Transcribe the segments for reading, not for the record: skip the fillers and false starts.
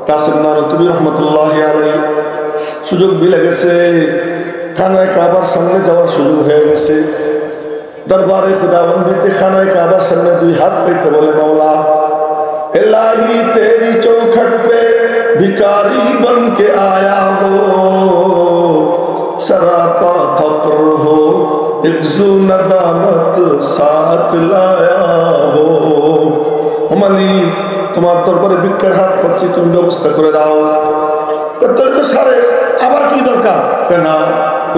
কাসিম নানুতুবি রহমতুল্লাহি আলাইহি সুযোগ মিলে গেছে, খানায়ে কাবার সামনে যাওয়ার সুযোগ হয়ে গেছে। দরবারে খুদাবন্দিতে খানায়ে কাবার সামনে দুই হাত পেতে বলে, মৌলা इलाही तेरी चौखट पे भिखारी बन के आया हो, सरापा फक्र हो इज्जु नदामत साथ लाया हो। मालिक তোমার দরবারে ভিক্ষার হাত পাচ্ছি, তুমি ব্যবস্থা করে দাও। তোর তো সারে আবার কি দরকার? না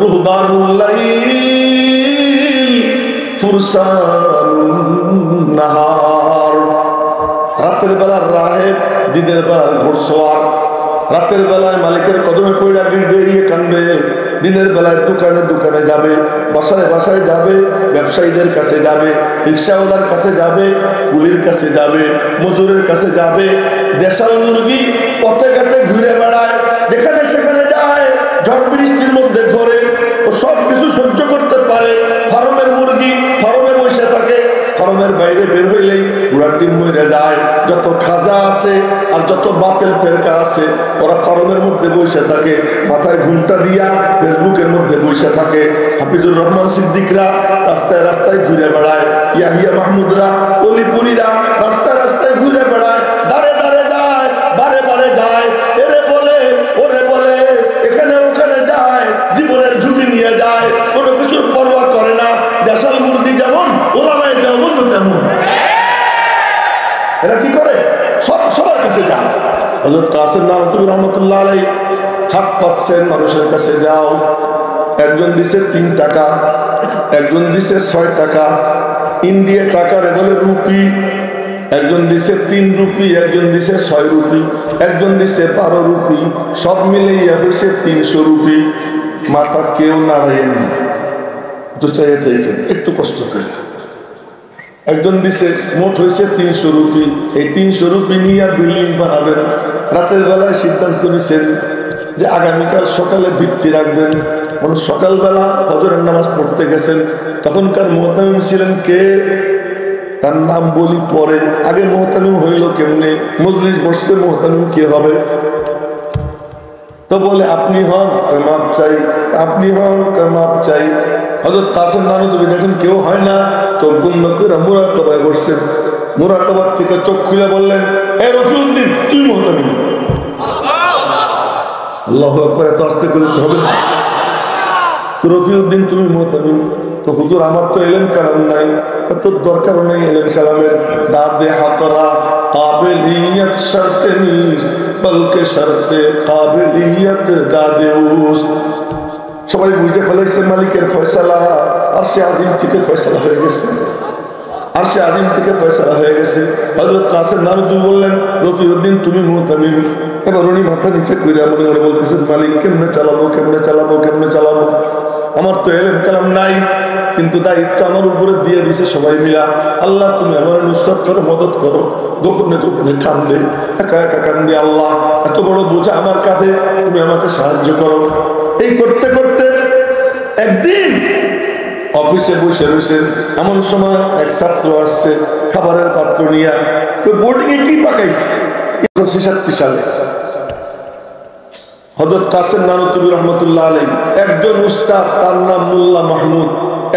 রুহবানুল লাইল ফুরসানুন নাহার, রাতের বেলার রাহেব, দিনের বেলার ঘোড়সওয়ার। রাতের বেলায় মালিকের কদমে পড়ে গিয়ে কান্দে, দিনের বেলায় দোকানে দোকানে যাবে, বাসায় বাসায় যাবে, ব্যবসায়ীদের কাছে যাবে, রিক্সাওয়ালার কাছে যাবে, কুলির কাছে যাবে, মজুরের কাছে যাবে। দেশাল মুরগি পথে ঘাটে ঘুরে বেড়ায়, যেখানে সেখানে যায়, ঝড় বৃষ্টির মধ্যে ঘরে, ও সব কিছু সহ্য করতে পারে। ফার্মের মুরগি ফার্মে বসে থাকে, ফার্মের বাইরে বের হইলেই ঘোড়ার ডিম মরে যায়। যত খাজা আছে আর যত বাতেল ফেরকা আছে, ওরা ফার্মের মধ্যে বসে থাকে, মাথায় ঘুমটা দিয়া ফেসবুকের মধ্যে বসে থাকে। হাফিজুর রহমান সিদ্দিকরা রাস্তায় রাস্তায় ঘুরে বেড়ায়, ইয়াহিয়া মাহমুদরা, অলিপুরীরা রাস্তায় রাস্তায় ঘুরে বেড়ায়, দাঁড়ে দাঁড়ে যায়, বারে বারে যায়, এরে বলে ওরে বলে, এখানে ওখানে যায়, জীবনের ঝুঁকি নিয়ে যায়, কোনো কিছুর পরোয়া করে না। দেশাল মুরগি যেমন, ওলামায়ে দেওবন্দ তেমন। এরা কি করে? সবার কাছে যায়। হযরত কাসিম নানুতুবি রহমতুল্লাহ আলাইহি হাত পাচ্ছেন, মানুষের কাছে যাও। একজন দিছে 3 টাকা, একজন দিছে 6 টাকা, ইন্ডিয়া টাকারে বলে রুপি। একজন দিছে 3 রুপি, একজন দিছে 6 রুপি, একজন দিছে 12 রুপি, সব মিলিয়ে হয়েছে 300 রুপি। মাথা কেউ নাড়াইয়েন না, তো চাই একটু কষ্ট করে। একজন দিছে মোট হয়েছে 300 রুপি, এই 300 রুপি নিয়ে বিল্ডিং বানাবেন। রাতের বেলায় সিদ্ধান্ত নিছেন যে আগামীকাল সকালে ভিত্তি রাখবেন। সকালবেলা ফজরের নামাজ পড়তে গেছেন, তখনকার মুহতামিম ছিলেন কে? তার নাম বলি পরে, আগে মুহতামিম হইল কেমনে? মজলিস বসছে, মুহতামিম কে হবে? তো বলে আপনি হন, মাপ চাই, আপনি হন, মাপ চাই। হযরত কাসিম নানুতুবি দেখেন কেউ হয় না, চোখ বন্ধ করে মুরাকাবায় বসছেন। মুরাকাবার থেকে চোখ খুলে বললেন, এ রফিউদ্দিন তুই মুহতামিম। আল্লাহু আকবার, এত আস্তে করতে হবে না। রফিউদ্দিন তুমি মুহতামিম। তো হুজুর আমার তো এলেম কালাম নাই, তোর দরকার নেই এলেম কালামের। দাদে হাতরা কাবিলিয়ত শর্তে নিস, বলকে শর্তে কাবিলিয়ত দাদে উস। সবাই বুঝে ফেলেছে মালিকের ফয়সালা, আরশে আজিম থেকে ফয়সালা হয়ে গেছে, আরশে আজিম থেকে ফয়সালা হয়ে গেছে। হযরত কাসিম নানুতুবি বললেন, রফিউদ্দিন তুমি মুহতামিম। এবার উনি মাথা নিচে কইরা মনে মনে বলতেছেন, মালিক কেমনে চালাবো, কেমনে চালাবো, কেমনে চালাবো? আমার তো এলেম কালাম নাই, কিন্তু দায়িত্ব আমার উপরে দিয়ে দিছে সবাই মিলা। আল্লাহ তুমি আমার নুসরত করো, মদত করো। গোপনে গোপনে কান্দে, একা একা কান্দে, আল্লাহ এত বড় বোঝা আমার কাঁধে, তুমি আমাকে সাহায্য করো। এই করতে করতে একদিন অফিসে বসে রয়েছেন, এমন সময় এক ছাত্র আসছে খাবারের পাত্র নিয়ে। বোর্ডিং এ কি পাকাইছে? 1966 সালে হযরত কাসিম নানুতুবি রহমতুল্লাহ আলাইহি, একজন উস্তাদ তার নাম মোল্লা মাহমুদ,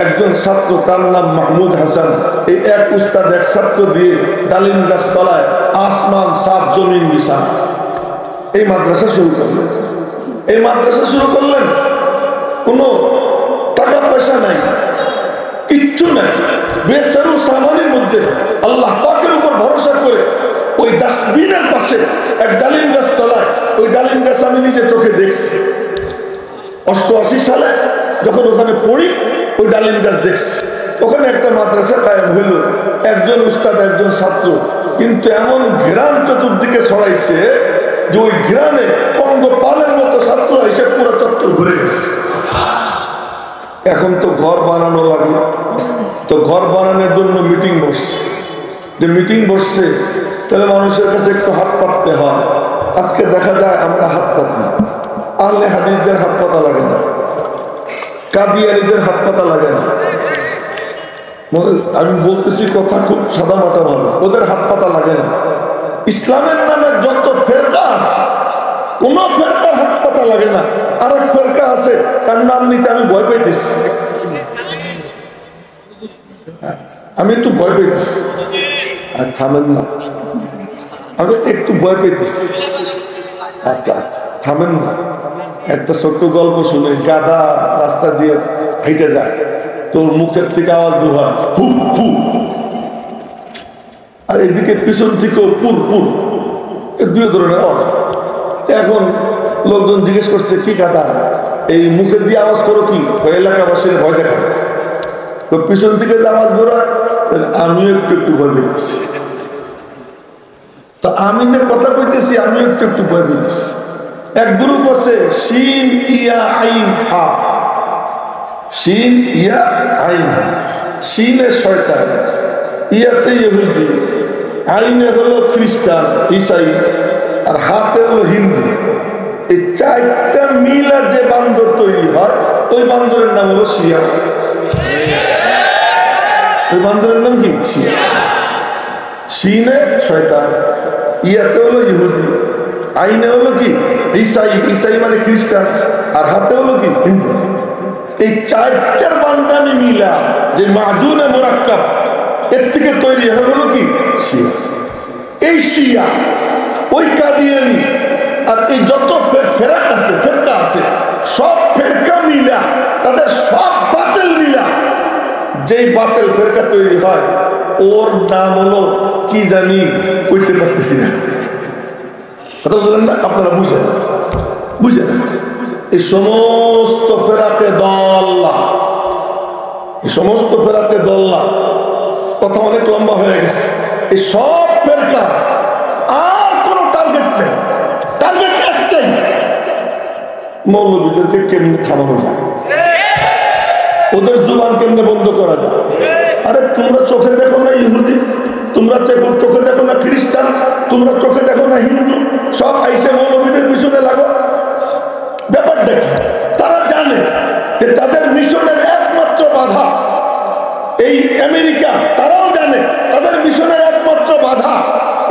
একজন ছাত্র তার নাম মাহমুদ হাসান। এই এক উস্তাদ এক ছাত্র দিয়ে ডালিম গাছ তলায় আসমান সাত জমিন বিছানা এই মাদ্রাসা শুরু করলেন। এই মাদ্রাসা শুরু করলেন, কোনো টাকা পয়সা নাই, কিচ্ছু নাই, বেসারু সামানের মধ্যে আল্লাহ পাকের উপর ভরসা করে ওই ডাস্টবিনের পাশে এক ডালিম গাছ তলায়, ওই ডালিম গাছ আমি নিজে চোখে দেখছি। 88 সালে যখন ওখানে পড়ি, ওই ডালিম গাছ দেখছি। ওখানে একটা মাদ্রাসা কায়েম হইল, একজন উস্তাদ একজন ছাত্র, কিন্তু এমন ঘেরান চতুর্দিকে ছড়াইছে যে ওই ঘেরানে পঙ্গপালের মতো ছাত্র এসে পুরো চত্বর ঘুরে গেছে। এখন তো ঘর বানানো লাগে, তো ঘর বানানোর জন্য মিটিং বসছে। যে মিটিং বসছে, তাহলে মানুষের কাছে একটু হাত পাততে হয়। আজকে দেখা যায় আমরা হাত পাতি, আহলে হাদিসদের হাত পাতা লাগে না, কাদিয়ানীদের হাত পাতা লাগে না। আমি বলতেছি কথা খুব সাদামাটা ভাবে, ওদের হাত পাতা লাগে না। ইসলামের নামে যত ফেরকা আছে আরেক ফেরকা আছে, তার নাম নিতে আমি ভয় পাইতেছি, আমি একটু ভয় পাইতেছি। আর থামেন না, আমি একটু ভয় পেতেছি। আচ্ছা আচ্ছা থামেন না, একটা ছোট্ট গল্প শুনে। গাধা রাস্তা দিয়ে হেঁটে যায়, তোর মুখের থেকে আওয়াজ বের হয় ফু ফু, আর এদিকে পিছন থেকেও পুর পুর, দুই ধরনের আওয়াজ। এখন লোকজন জিজ্ঞেস করছে কি গাধা, এই মুখের দিয়ে আওয়াজ করো কি? এলাকাবাসীর ভয় দেখায়, পিছন থেকে যে আওয়াজ বের হয়, আমিও একটু একটু ভয় পেতেছি। তো আমি যে কথা কইতেছি আমিও একটু একটু ভয় পেতেছি। এক গ্রুপ আছে শিন ইয়া আইন হা, শিন ইয়া আইন হা। শিনে শয়তান, ইয়াতে ইহুদি, আইনে হলো খ্রিস্টান ঈসাই, আর হাতে হলো হিন্দু। এই চারটা মিলা যে বান্দর তৈরি হয়, ওই বান্দরের নাম হলো শিয়া। ওই বান্দরের নাম কি? শিয়া। শিনে শয়তান, ইয়াতে হলো ইহুদি, আইনে হলো কি ঈসাই, ঈসাই মানে খ্রিস্টান, আর হাতে হলো কি হিন্দু। এই চারটার বান্দানি মিলা যে মাদুনে মুরাক্কাব, এর থেকে তৈরি হলো কি শিয়া। এই শিয়া, ওই কাদিয়ানি, আর এই যত ফেরকা আছে সব ফেরকা মিলা, তাদের সব বাতিল মিলা, যেই বাতিল ফেরকা তৈরি হয় ওর নাম হলো কি জানি, কইতে পারতেছি না। কথা বললেন না আপনারা, বুঝেন বুঝেন। এই সমস্ত ফেরাকে দল্লা, এই সমস্ত ফেরাকে দল্লা, কথা অনেক লম্বা হয়ে গেছে। এই সব ফেরকা আর কোনো টার্গেট নেই, টার্গেট একটাই, মৌলবীদেরকে কেমনে থামানো যায়, ওদের জুবান কেমনে বন্ধ করা যায়। আরে তোমরা চোখে দেখো না ইহুদি, তোমরা চোখে দেখো না খ্রিস্টান, তোমরা চোখে দেখো না হিন্দু, সব আইসে মৌলবীদের পিছনে লাগো। ব্যাপারটা কি? তারা জানে যে তাদের মিশনের একমাত্র বাধা এই আমেরিকা, তারাও জানে তাদের মিশনের একমাত্র বাধা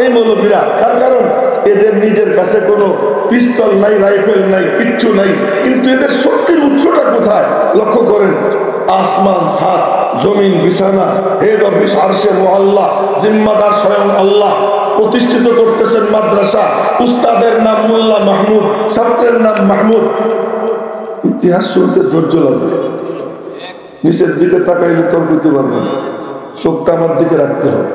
এই মৌলবীরা। তার কারণ এদের নিজের কাছে কোনো পিস্তল নাই, রাইফেল নাই, কিচ্ছু নাই, কিন্তু এদের শক্তির উৎসটা কোথায় লক্ষ্য করেন। আসমান সাত, জমিন বিছানা, হেড অফিস আরশে মুআল্লাহ, জিম্মাদার স্বয়ং আল্লাহ। প্রতিষ্ঠিত করতেছেন মাদ্রাসা, উস্তাদের নাম মোল্লা মাহমুদ, ছাত্রের নাম মাহমুদ। ইতিহাস শুনতে ধৈর্য লাগে, নিচের দিকে তাকাইলে তোর বুঝতে পারবেন, চোখটা আমার দিকে রাখতে হবে।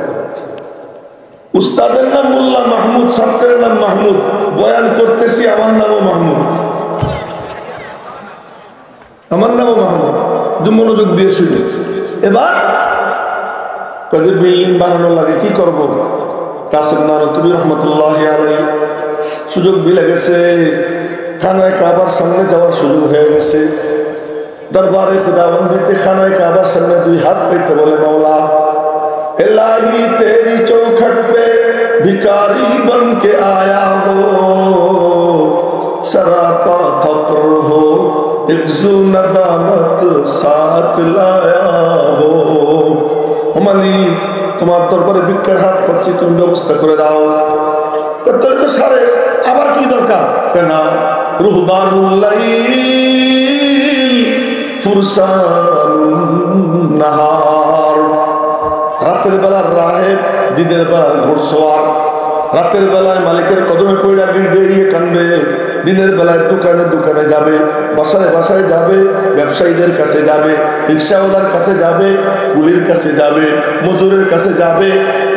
উস্তাদের নাম মোল্লা মাহমুদ, ছাত্রের নাম মাহমুদ, বয়ান করতেছি আমার নামও মাহমুদ, আমার নামও মাহমুদ। মনোযোগ দিয়ে শুনে এবার কাদের বিল্ডিং বানানো লাগে, কি করব? কাসেম নানতুবি রহমতুল্লাহ আলাইহি সুযোগ মিলে গেছে, খানায় কাবার সামনে যাওয়ার সুযোগ হয়ে গেছে। দরবারে খুদাবন্দিতে খানায় কাবার সামনে দুই হাত পেতে বলে, মৌলা इलाही तेरी चौखट पे भिखारी बन के आया हो, सरापा फक्र हो इज्जो नदामत साथ लाया हो। मालिक তোমার দরবারে ভিক্ষার হাত পাচ্ছি, তুমি ব্যবস্থা করে দাও। কত সারে আবার কি দরকার? কেন রুহবানুল লাইল ফুরসান নাহার, রাতের বেলার রাহেব, দিনের বেলার ঘোড়সওয়ার। রাতের বেলায় মালিকের কদমে পড়া গিয়ে কান্দবে, দিনের বেলায় দোকানে দোকানে যাবে, বাসায় বাসায় যাবে, ব্যবসায়ীদের কাছে যাবে, রিক্সাওয়ালার কাছে যাবে, কুলির কাছে যাবে, মজুরের কাছে যাবে।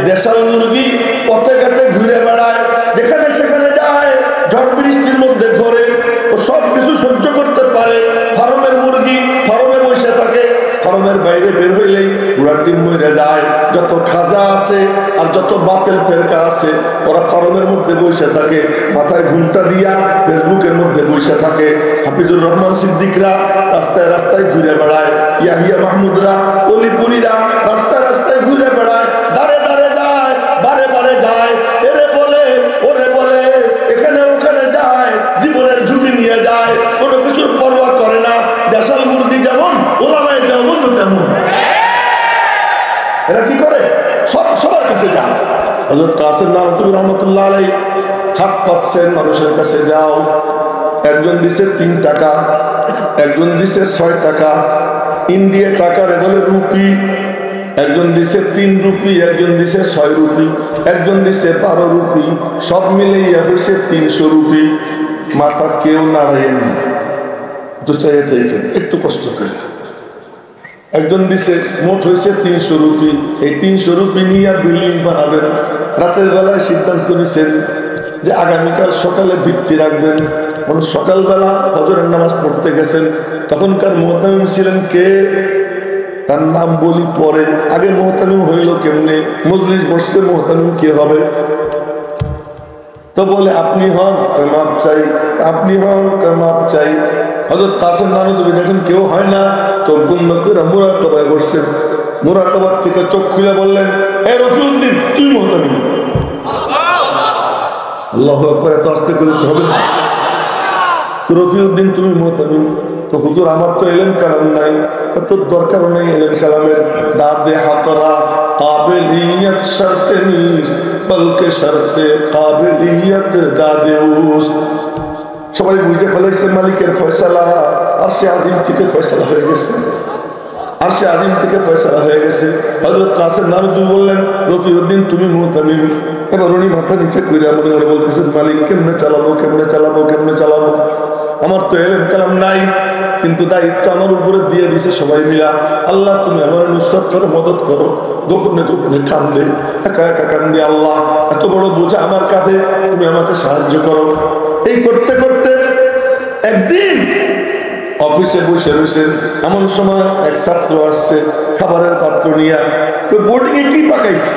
দেশাল মুরগি পথে ঘাটে ঘুরে বেড়ায়, যেখানে সেখানে যায়, ঝড় বৃষ্টির মধ্যে ঘোরে, ও সব কিছু সহ্য করতে পারে। ফার্মের মুরগি ফার্মে বসে থাকে, ফার্মের বাইরে বের হইলেই ঘোড়ার ডিম মরে যায়। যত খাজা আছে আর যত বাতেল ফেরকা আছে, ওরা ফার্মের মধ্যে বসে থাকে, মাথায় ঘুমটা দিয়া ফেসবুকের মধ্যে বসে থাকে। হাফিজুর রহমান সিদ্দিকরা রাস্তায় রাস্তায় ঘুরে বেড়ায়, ইয়াহিয়া মাহমুদরা, অলিপুরীরা রাস্তায় রাস্তায় ঘুরে বেড়ায়, দাঁড়ে দাঁড়ে যায়, বারে বারে যায়, এরে বলে ওরে বলে, এখানে ওখানে যায়, জীবনের ঝুঁকি নিয়ে যায়, কোনো কিছুর পরোয়া করে না। দেশাল মুরগি যেমন, ওলামায়ে দেওবন্দ তেমন। এরা কি করে? সবার কাছে যায়। হযরত কাসেম নানতুবি রহমতুল্লাহ আলাইহি হাত পাচ্ছেন, মানুষের কাছে যাও, একজন দিছে 3 টাকা, একজন দিছে 6 টাকা। ইন্ডিয়া টাকারে বলে রুপি। একজন দিছে 3 রুপি, একজন দিছে 6 রুপি, একজন দিছে 12 রুপি, সব মিলিয়ে হয়েছে 300 রুপি। মাথা কেউ নাড়াইয়েন না, তো চাইতে একটু কষ্ট করে। একজন দিছে মোট হয়েছে 300 রুপি। এই 300 রুপি নিয়ে বিল্ডিং বানাবেন। রাতের বেলায় সিদ্ধান্ত নিছেন যে আগামীকাল সকালে ভিত্তি রাখবেন। সকালবেলা ফজরের নামাজ পড়তে গেছেন, তখনকার মুহতামিম ছিলেন কে, তার নাম বলি পরে। আগে মুহতামিম হইল কেমনে, মজলিস বসছে, মুহতামিম কে হবে? তো বলে আপনি হন, মাপ চাই। আপনি হন, মাপ চাই। হযরত কাসেম নানুতুবি দেখেন কেউ হয় না, চোখ বন্ধ করে মুরাকাবায় বসছেন। মুরাকাবার থেকে চোখ খুলে বললেন, এ রফিউদ্দিন তুই মুহতামিম। আল্লাহু আকবার, এত আস্তে করে হবে? রফিউদ্দিন তুমি মুহতামিম। তো হুজুর আমার তো এলেম কালাম নাই, তোর দরকার নেই এলেম কালামের। দাদে হাতরা কাবিলিয়ত শর্তে নিস, বলকে শর্তে কাবিলিয়ত দাদে উস। সবাই বুঝে ফেলেছে মালিকের ফয়সালা, আরশে আজিম থেকে ফয়সালা হয়ে গেছে, আরশে আজিম থেকে ফয়সালা হয়ে গেছে। হযরত কাসেম নানুতুবি বললেন, রফিউদ্দিন তুমি মুহতামিম। এবার উনি মাথা নিচে কইরা মনে মনে বলতেছেন, মালিক কেমনে চালাবো, কেমনে চালাবো, কেমনে চালাবো? আমার তো এলেম কালাম নাই, কিন্তু দায়িত্ব আমার উপরে দিয়ে দিছে সবাই মিলা। আল্লাহ তুমি আমার নুসরত করো, মদত করো। গোপনে গোপনে কান্দে, একা একা কান্দে। আল্লাহ এত বড় বোঝা আমার কাঁধে, তুমি আমাকে সাহায্য করো। এই করতে করতে একদিন অফিসে বসে রয়েছেন, এমন সময় এক ছাত্র আসছে খাবারের পাত্র নিয়ে। বোর্ডিং এ কি পাকাইছে?